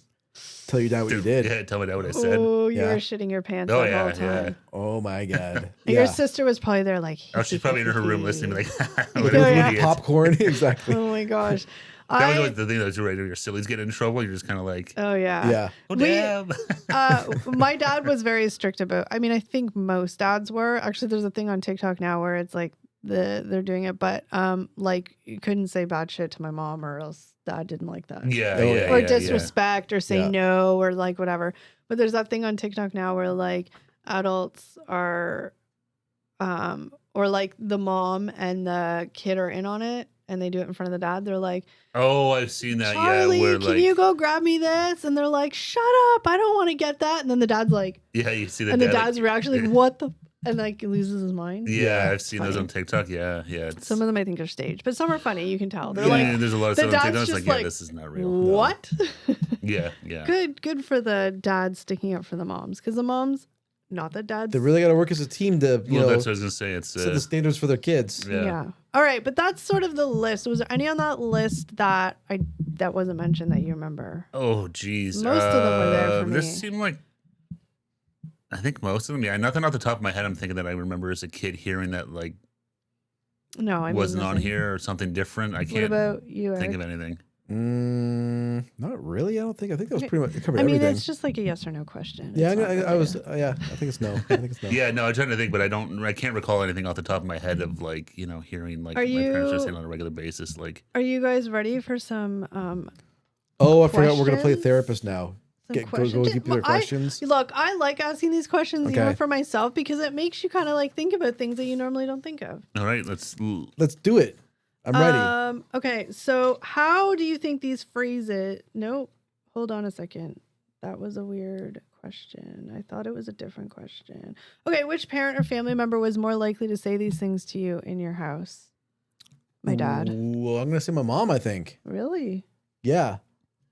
Tell your dad what you did. Yeah, tell my dad what I said. Oh, you Yeah. were shitting your pants Oh, that yeah, whole time. Oh, my God. And Yeah. your sister was probably there like, Oh, she's probably in her room listening, like, what With an yeah. idiot. popcorn. Exactly. oh my gosh. That was always the thing that was right. Your sillies get in trouble. You're just kind of like, Oh, yeah. Yeah. oh, We- damn. My dad was very strict about, I mean, I think most dads were. Actually, there's a thing on TikTok now where it's like they're doing it, but like you couldn't say bad shit to my mom or else dad didn't like that. Yeah, Oh, yeah, yeah. Or yeah, disrespect or say Yeah. no or like whatever. But there's that thing on TikTok now where like adults are or like the mom and the kid are in on it and they do it in front of the dad. They're like, Oh, I've seen that. Charlie, yeah, where can like, you go grab me this? And they're like, shut up. I don't want to get that. And then the dad's like, yeah, you see the and the dad, like, dad's reaction like, what the? And like loses his mind. Yeah, Yeah, I've seen those funny. on TikTok. Yeah, yeah. It's, Some of them I think are staged, but some are funny. You can tell. They're yeah, like, there's a lot of the stuff on dad's TikTok. It's just like, yeah, like, this is not real. what? Yeah, yeah. Good for the dad sticking up for the moms because the moms, not that dads. They really got to work as a team to, you Well, know, that's what I was gonna say. It's set the standards for their kids. yeah. Yeah. All right, but that's sort of the list. Was there any on that list that wasn't mentioned that you remember? Oh, geez. Most of them were there for This me. seemed like, I think most of them. Yeah, nothing off the top of my head. I'm thinking that I remember as a kid hearing that like No, I mean, wasn't on nothing. here or something different. I What can't about you, Eric? think of anything. Not really. I don't think. I think that was Okay. pretty much it covered I mean, everything. it's just like a yes or no question. Yeah, It's not I like was. a- Yeah, I think it's no. I think it's no. Yeah, no, I'm trying to think, but I can't recall anything off the top of my head of like hearing like Are my parents you- just saying on a regular basis. Like, Are you guys ready for some? Oh, I forgot. We're gonna play Questions? therapist now. Go questions? deep their Look, questions. Look, I like asking these questions Okay. even for myself because it makes you kind of like think about things that you normally don't think of. all right, let's. Let's do it. I'm ready. Okay, so how do you think these phrases? Nope. Hold on a second. That was a weird question. I thought it was a different question. Okay, which parent or family member was more likely to say these things to you in your house? My dad. Well, I'm gonna say my mom. I think. Really? Yeah.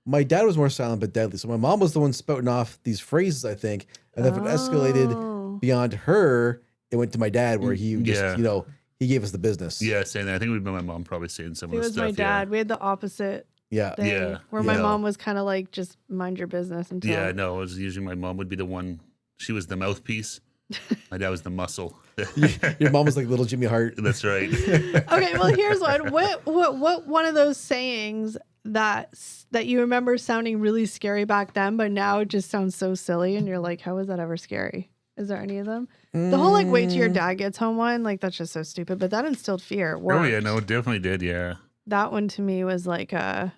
My dad was more silent but deadly. So my mom was the one spouting off these phrases, I think. And then if it escalated Oh. beyond her, it went to my dad where he just, Yeah. he gave us the business. Yeah, saying that. I think we'd been my mom probably saying some It of the was stuff. my dad. We had the opposite Yeah. thing Yeah, where my yeah. mom was kind of like, just mind your business until. Yeah, no, it was usually my mom would be the one. She was the mouthpiece. My dad was the muscle. Your mom was like little Jimmy Hart. That's right. Okay, well, here's one. What one of those sayings that you remember sounding really scary back then, but now it just sounds so silly, and you're like, how was that ever scary? Is there any of them? The whole like wait till your dad gets home one, like that's just so stupid. But that instilled fear. It Oh yeah, worked. no, it definitely did. Yeah. That one to me was like Yeah,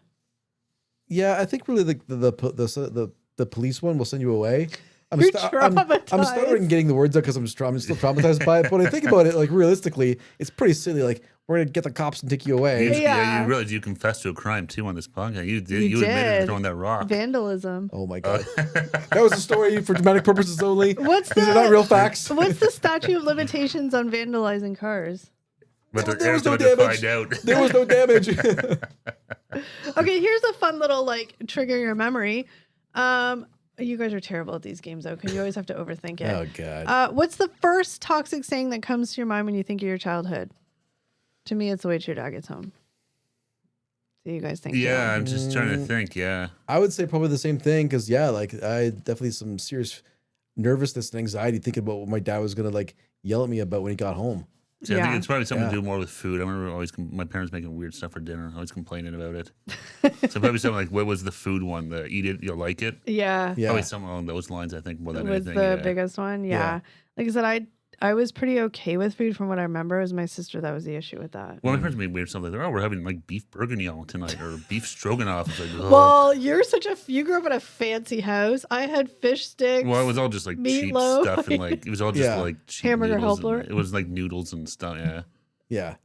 I think really the police one will send you away. I'm You're I'm stuttering getting the words out because I'm still traumatized by it. But when I think about it, like realistically, it's pretty silly. Like we're gonna get the cops and take you away. Yeah. You realize you confessed to a crime too on this podcast. You You admitted to did. throwing that rock. Vandalism. Oh my god, that was a story for dramatic purposes only. What's These are not real facts. What's the statute of limitations on vandalizing cars? But There was no about to damage. find out. There was no damage. Okay, here's a fun little like trigger your memory. You guys are terrible at these games though, because you always have to overthink it. Oh god. What's the first toxic saying that comes to your mind when you think of your childhood? To me, it's the wait till your dad gets home. Do you guys think? Yeah, I'm just trying to think. Yeah, I would say probably the same thing because like I definitely some serious nervousness and anxiety thinking about what my dad was gonna like yell at me about when he got home. See, I think it's probably something Yeah. to do more with food. I remember always my parents making weird stuff for dinner, always complaining about it. So probably something like, what was the food one? The eat it, you'll like it? Yeah. Yeah. Probably something along those lines, I think, more than Was anything. the yeah. biggest one. Yeah. Yeah. Like I said, I was pretty okay with food from what I remember. It was my sister that was the issue with that. Well, my parents made weird stuff like, oh, we're having like beef bourguignon tonight or beef stroganoff. It's like, oh. Well, you grew up in a fancy house. I had fish sticks. Well, it was all just like cheap meatloaf. stuff and like it was all just Yeah. like cheap Hamburger noodles helper. and- It was like noodles and stuff. Yeah, Yeah.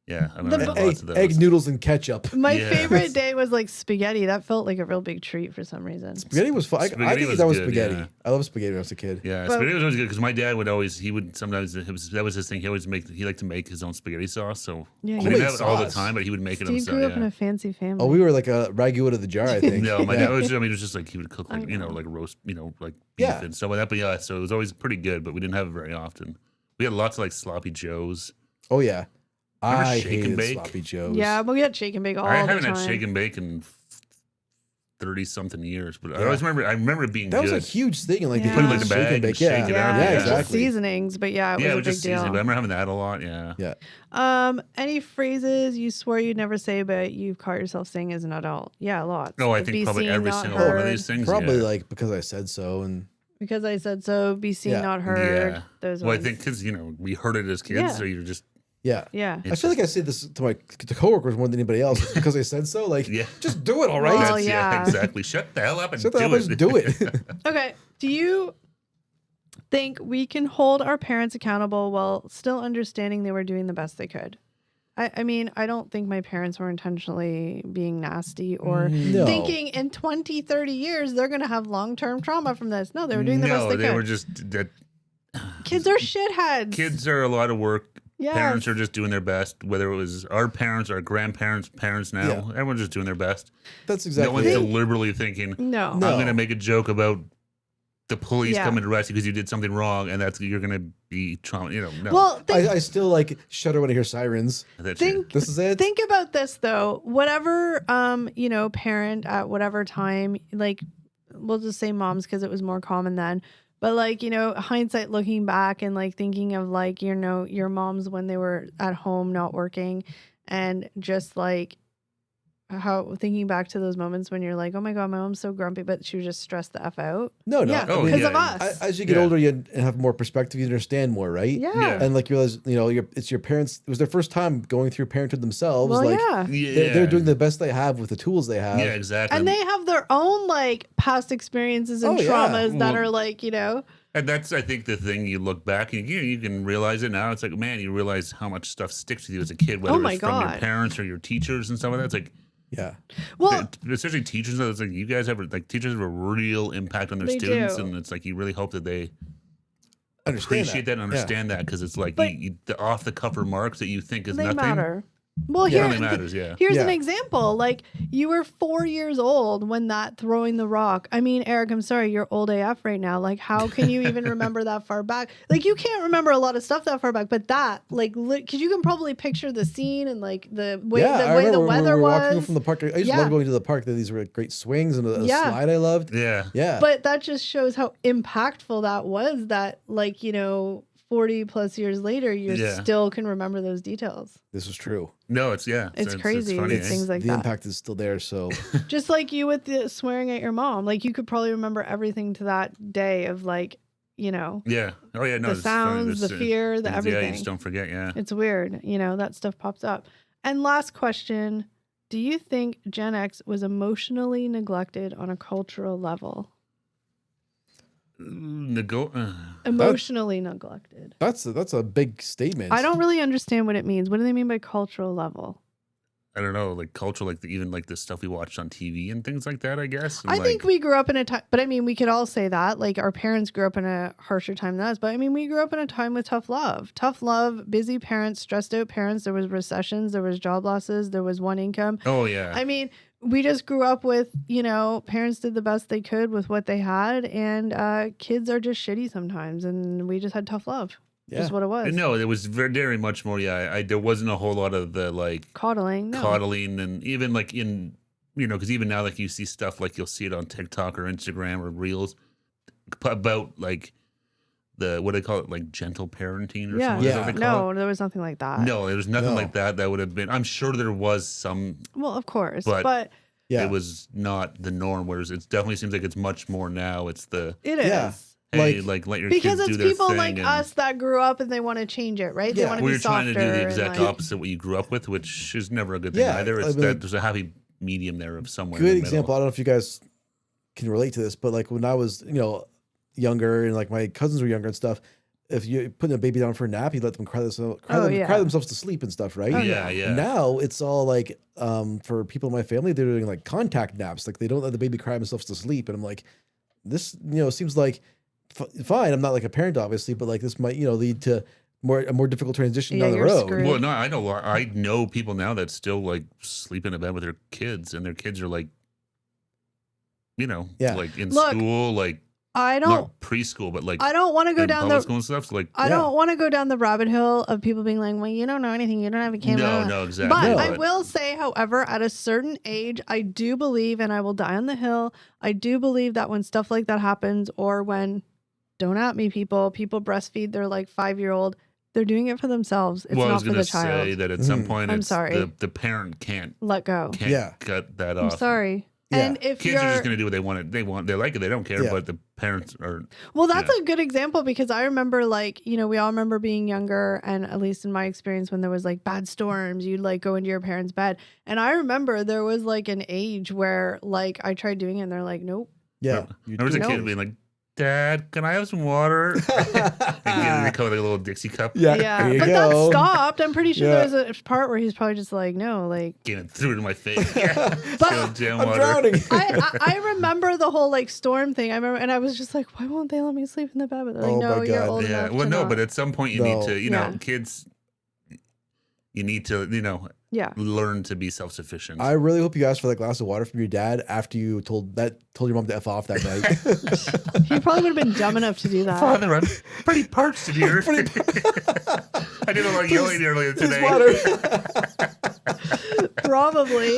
yeah. I remember The- lots of those. Egg noodles and ketchup. My Yes. favorite day was like spaghetti. That felt like a real big treat for some reason. Spaghetti was fun. I Spaghetti think was that was good, spaghetti. yeah. I love spaghetti when I was a kid. Yeah, But- spaghetti was always good because my dad would sometimes that was his thing. He liked to make his own spaghetti sauce. So Yeah, we you- didn't Homemade have it all the sauce. time, but he would make it Steve himself. grew up in Yeah. a fancy family. Oh, we were like a ragu out of the jar, I think. No, my Yeah. dad was. I mean, it was just like he would cook like like roast, like beef Yeah. and stuff like that. But yeah, so it was always pretty good. But we didn't have it very often. We had lots of like sloppy joes. Oh yeah. Remember I Shake and hated Bake? sloppy joes. Yeah, but we had shake and bake all I the haven't time. had shake and bake in 30-something years, but I always remember it being That was good. a huge thing. And like Yeah. they Put it put in like the bag and shake it Yeah, out. Yeah, Yeah. just exactly. seasonings, but yeah, it Yeah, it was was a just big seasoning. But I deal. remember having that a lot. Yeah. Yeah. Any phrases you swore you'd never say, but you've caught yourself saying as an adult? Yeah, lots. No, I Like, think be probably seen, every not single one of heard. these things. Probably yeah. like because I said so and Because I said so. Be seen, Yeah. not heard. Yeah. Those Well, I ones. think because we heard it as kids, Yeah. so you're just yeah. Yeah. I feel like I say this to coworkers more than anybody else because I said so. Like, Yeah. just do it, all right? Well, That's, yeah. exactly. Shut the hell up and Shut the hell do up it. and do it. Okay. Do you think we can hold our parents accountable while still understanding they were doing the best they could? I mean, I don't think my parents were intentionally being nasty or No. thinking in 20, 30 years they're going to have long-term trauma from this. No, they were doing the best No, they they could. were just that. Kids are shitheads. Kids are a lot of work. Yes. Parents are just doing their best. Whether it was our parents, our grandparents, parents now, Yeah. everyone's just doing their best. That's No exactly one's it. deliberately thinking, No. No. I'm going to make a joke about the police Yeah. coming to arrest you because you did something wrong, and you're going to be trauma. No. Well, I still like shudder when I hear sirens. That's think- This is it. think about this though. Whatever parent at whatever time, like we'll just say moms because it was more common then. But like, hindsight looking back and like thinking of like, your moms when they were at home not working and just like how thinking back to those moments when you're like, oh my God, my mom's so grumpy, but she was just stressed the F out. No, Yeah, Oh, because yeah. of us. As you get Yeah. older, you have more perspective. You understand more, right? Yeah. Yeah. And like you realize, it's your parents. It was their first time going through parenthood themselves. Well, like yeah. they're doing the best they have with the tools they have. Yeah, exactly. And they have their own like past experiences and Oh, yeah. traumas that Well- are like, And that's, I think, the thing you look back and you can realize it now. It's like, man, you realize how much stuff sticks with you as a kid, whether Oh my it's from your God. parents or your teachers and stuff like that. It's like, Yeah. well, especially teachers. It's like you guys teachers have a real impact on their They students, do. and it's like you really hope that they Understand appreciate that and Yeah. understand that because it's like But- the off the cuff remarks that you think is they nothing. matter. Well, Yeah, here, it really matters. Yeah. here's an Yeah. example. Like you were 4 years old when that throwing the rock. I mean, Eric, I'm sorry, you're old AF right now. Like, how can you even remember that far back? Like, you can't remember a lot of stuff that far back, but that, like, because you can probably picture the scene and like the way I the remember when weather we were walking was. from the park. I used to Yeah. love going to the park. These were great swings and a Yeah. slide I loved. Yeah. Yeah. But that just shows how impactful that was. That, like, 40 plus years later, you Yeah. still can remember those details. This is true. No, it's It's crazy. funny, It's things like the that. impact is still there. So Just like you with the swearing at your mom. Like, you could probably remember everything to that day of like, Yeah. Oh yeah. No. the it's funny. sounds, the Just, fear, the things, everything. Yeah, you just don't forget. Yeah. It's weird. That stuff pops up. And last question. Do you think Gen X was emotionally neglected on a cultural level? Emotionally neglected. That's a big statement. I don't really understand what it means. What do they mean by cultural level? I don't know, like culture, like even like the stuff we watched on TV and things like that, I guess. And I think we grew up in a time, but I mean, we could all say that. Like our parents grew up in a harsher time than us, but I mean, we grew up in a time with tough love. Tough love, busy parents, stressed out parents. There was recessions, there was job losses, there was one income. Oh, yeah. I mean, we just grew up with, parents did the best they could with what they had, and kids are just shitty sometimes, and we just had tough love. Yeah. Just what it was. No, it was very much more. Yeah, there wasn't a whole lot of the like Coddling, no. coddling, and even like in because even now like you see stuff like you'll see it on TikTok or Instagram or Reels about like the what do they call it, like gentle parenting or something. Yeah. Is that what they call No, there was nothing like that. No, there was nothing No. like that. That would have been. I'm sure there was some. Well, of course, But- but Yeah. It was not the norm. Whereas it definitely seems like it's much more now. It's the it is. Yeah. hey, Like- let your Because kids do it's their people thing. like and us that grew up and they want to change it, right? They Yeah. want to we're be softer. trying to do the and, exact like, opposite what you grew up with, which is never a good thing Yeah, either. I It's mean- that there's a happy medium there of somewhere. in Good the middle. example. I don't know if you guys can relate to this, but like when I was, younger and like my cousins were younger and stuff, if you put a baby down for a nap, you let them cry themselves to sleep and stuff, right? Oh, Yeah, yeah. Now it's all like for people in my family, they're doing like contact naps. Like they don't let the baby cry themselves to sleep. And I'm like, this, seems like fine. I'm not like a parent, obviously, but like this might, lead to a more difficult transition Yeah, down the you're road. screwed. Well, no, I know people now that still like sleep in a bed with their kids, and their kids are like, Yeah. like in Look, school, like I don't. not preschool, but like I don't want to go in down public the. school and stuff. So like, I don't want to go down the rabbit hole of people being like, "Well, you don't know anything. You don't have a camera." no, exactly. But No. I will say, however, at a certain age, I do believe, and I will die on the hill, I do believe that when stuff like that happens, or when, don't at me, people breastfeed their like 5-year-old, they're doing it for themselves. It's Well, I not was for gonna the child. say that at some Mhm. point, I'm it's sorry. the parent can't Let go. Yeah. cut that I'm off. sorry. Yeah. And if Kids you're, are just gonna do what they want. They like it. They don't care. Yeah. But the parents are. well, that's Yeah. a good example because I remember like, we all remember being younger, and at least in my experience, when there was like bad storms, you'd like go into your parents' bed. And I remember there was like an age where like I tried doing it and they're like, nope. Yeah. I was a No. kid being like, "Dad, can I have some water?" And they come with like a little Dixie cup. Yeah. Yeah. There you But go. that stopped. I'm pretty sure Yeah. there's a part where he's probably just like, no, like. Came and threw it in my face. Yeah. But Jam I'm water. drowning. I remember the whole like storm thing. I remember, and I was just like, why won't they let me sleep in the bed? But they're like, Oh no, my you're God. old Yeah. enough. Well, to no, not. but at some point you need No. to, Yeah. kids. You need to, yeah. learn to be self-sufficient. I really hope you asked for that glass of water from your dad after you told your mom to F off that night. He probably would have been dumb enough to do that. Father, I'm pretty parched in here. I did a lot of yelling earlier Please today. water. Probably.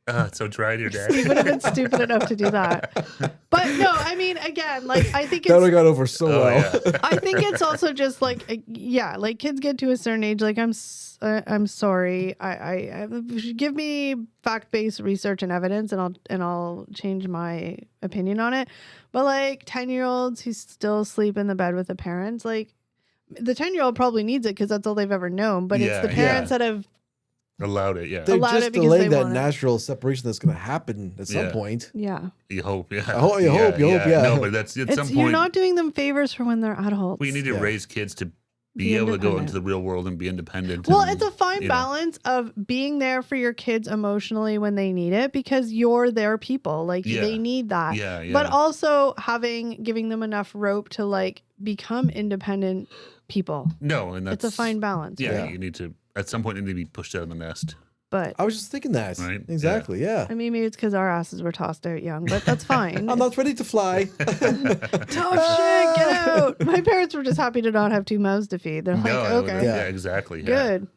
It's so dry, dear Dad. He would have been stupid enough to do that. But no, I mean, again, like I think That would have it's. got over so Oh, well. yeah. I think it's also just like like kids get to a certain age. Like I'm sorry. I give me fact-based research and evidence, and I'll change my opinion on it. But like 10-year-olds who still sleep in the bed with the parents, like the 10-year-old probably needs it because that's all they've ever known. But Yeah, it's the parents that have. Allowed it, yeah. They're Allowed just it because delaying they that want it. natural separation that's going to happen at some Yeah. point. Yeah. You hope, yeah. You hope, yeah. No, but that's at some It's you're point. not doing them favors for when they're adults. We need to Yeah. raise kids to be Be able to go independent. into the real world and be independent. Well, and, it's a fine you know. balance of being there for your kids emotionally when they need it because you're their people. Like Yeah. they need that. Yeah, yeah. But also giving them enough rope to like become independent people. No, and that's It's a fine balance. Yeah, Yeah. you need to. At some point, you need to be pushed out of the nest. But I was just thinking that. Right? Exactly, yeah. I mean, maybe it's because our asses were tossed out young, but that's fine. I'm not ready to fly. Tough shit, get out. My parents were just happy to not have 2 mouths to feed. They're like, No, okay, yeah, exactly. Yeah. good,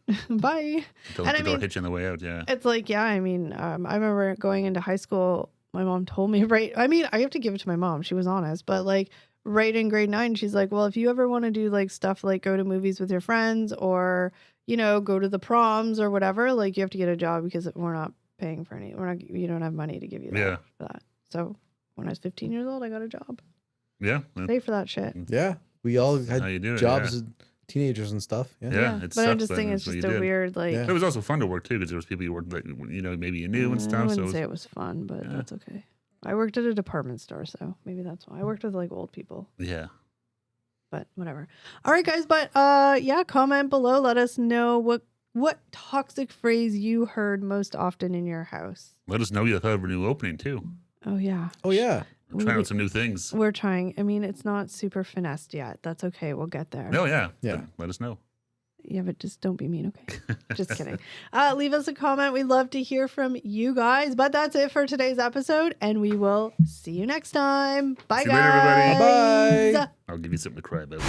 bye. They'll, And I they'll mean- hit you on the way out. Yeah. It's like, yeah, I mean, I remember going into high school, my mom told me, right? I mean, I have to give it to my mom. She was honest, but like right in grade 9, she's like, well, if you ever want to do like stuff like go to movies with your friends or, go to the proms or whatever, like you have to get a job because we're not paying for any, you don't have money to give you that, Yeah. for that. So when I was 15 years old, I got a job. Yeah. That's Pay for that shit. Yeah. We all how had you do it. jobs Yeah. as teenagers and stuff. Yeah. Yeah, it But I sucks, just but think that's it's what just you a did. weird, like, Yeah. It was also fun to work too because there was people you worked, like, maybe you knew and I stuff. So wouldn't it was, say it was fun, but Yeah. that's okay. I worked at a department store, so maybe that's why. I worked with like old people, Yeah. but whatever. All right, guys, but yeah, comment below. Let us know what toxic phrase you heard most often in your house. Let us know you thought of a new opening too. Oh yeah. Oh yeah. I'm trying out some new things. We're trying. I mean, it's not super finessed yet. That's okay. We'll get there. No, yeah. Yeah. Let us know. Yeah, but just don't be mean, okay? Just kidding. Leave us a comment. We'd love to hear from you guys. But that's it for today's episode, and we will see you next time. Bye, See you later, everybody. guys. Bye. I'll give you something to cry about.